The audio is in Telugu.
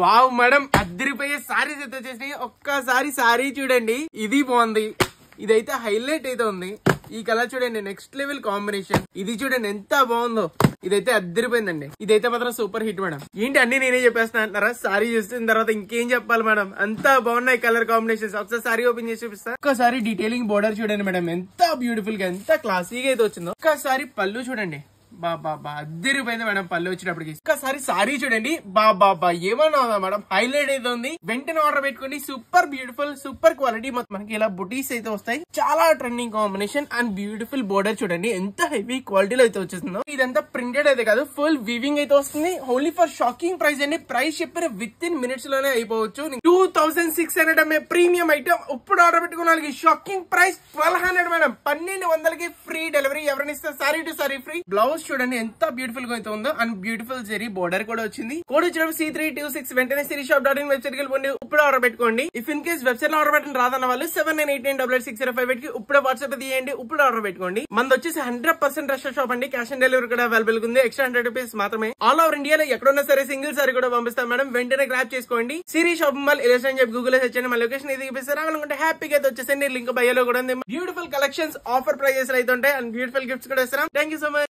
వావ్ మేడం, అద్దరిపోయే సారీస్ అయితే వచ్చేసినాయి. ఒక్కసారి సారీ చూడండి, ఇది బాగుంది. ఇదైతే హైలైట్ అయితే ఉంది. ఈ కలర్ చూడండి, నెక్స్ట్ లెవెల్ కాంబినేషన్. ఇది చూడండి ఎంత బాగుందో. ఇదైతే అద్దరిపోయిందండి. ఇదైతే మాత్రం సూపర్ హిట్ మేడం. ఏంటి అన్ని నేనే చెప్పేస్తున్నా అంటారా? సారీ చూసిన తర్వాత ఇంకేం చెప్పాలి మేడం, అంతా బాగున్నాయి కలర్ కాంబినేషన్స్. ఒకసారి సారీ ఓపెన్ చేసి చూపిస్తా. ఒక్కసారి డీటెయిలింగ్ బోర్డర్ చూడండి మేడం, ఎంత బ్యూటిఫుల్ గా ఎంత క్లాసీగా అయితే వచ్చిందో. ఒక్కసారి పళ్ళు చూడండి, బాబా అద్దరిపోయింది మేడం. పళ్ళు వచ్చినప్పటికి ఒక్కసారి సారీ చూడండి, బాబా ఏమన్నా మేడం, హైలైట్ అయితే ఉంది. వెంటనే ఆర్డర్ పెట్టుకోండి. Super beautiful, super quality. మొత్తం మనకి ఇలా బుటీస్ అయితే వస్తాయి. చాలా trending combination and beautiful border చూడండి, ఎంత హెవీ క్వాలిటీలో అయితే వచ్చేస్తుందో. ఇదంతా ప్రింటెడ్ అయితే కాదు, ఫుల్ వీవింగ్ అయితే వస్తుంది. ఓన్లీ ఫర్ షాకింగ్ ప్రైస్ అండి. ప్రైస్ చెప్పిన విత్ ఇన్ మినిట్స్ లోనే అయిపోవచ్చు. 2600 ప్రీమియం ఐటమ్. ఇప్పుడు ఆర్డర్ పెట్టుకున్న వాళ్ళకి షాకింగ్ ప్రైస్ 1200 మేడం. 1200కి ఫ్రీ డెలివరీ. ఎవరైనా ఇస్తే sari to sari free. Blouse చూడండి ఎంత బ్యూటిఫుల్ గా అయితే ఉందో. అండ్ బ్యూటిఫుల్ జరీ బోర్డర్ కూడా వచ్చింది. కోడ్ వచ్చినప్పుడు C326. వెంటనే సిరీషాప్.in వెబ్సైట్ కి వెళ్ళిపోండి. ఇప్పుడు ఆర్డర్ పెట్టుకోండి. ఇఫ్ ఇన్ కేస్ వెబ్సైట్ లో ఆర్డర్ పెట్టిన రాదన్న వాళ్ళు 7989886058 కి ఇప్పుడు వాట్సాప్ తీయండి. ఇప్పుడు ఆర్డర్ పెట్టుకోండి. మనది వచ్చేసి 100% రష్ షాప్ అండి. క్యాష్ ఆన్ డెలివరీ కూడా అవైలబుల్ ఉంది. ఎక్స్ట్రా 100 రూపీస్ మాత్రమే. ఆల్ ఓవర్ ఇండియాలో ఎక్కడున్నా సరే సింగిల్ సారీ కూడా పంపిస్తాం మేడం. వెంటనే గ్రాప్ చేసుకోండి. సిరీ షాపింగ్ మాల్ ఇలా అని చెప్పి గూగుల్ సెర్చ్ చేయండి. మా లొకేషన్ ఇది చూపిస్తారు. అనుకుంటే హ్యాపీగా అయితే వచ్చేసండి. లింక్ బయోలో కూడా ఉంది. బ్యూటిఫుల్ కలెక్షన్స్, ఆఫర్ ప్రైజెస్ అయితే ఉంటాయి. అండ్ బ్యూటిఫుల్ గిఫ్ట్స్ కూడా ఇస్తాం. Thank you so much.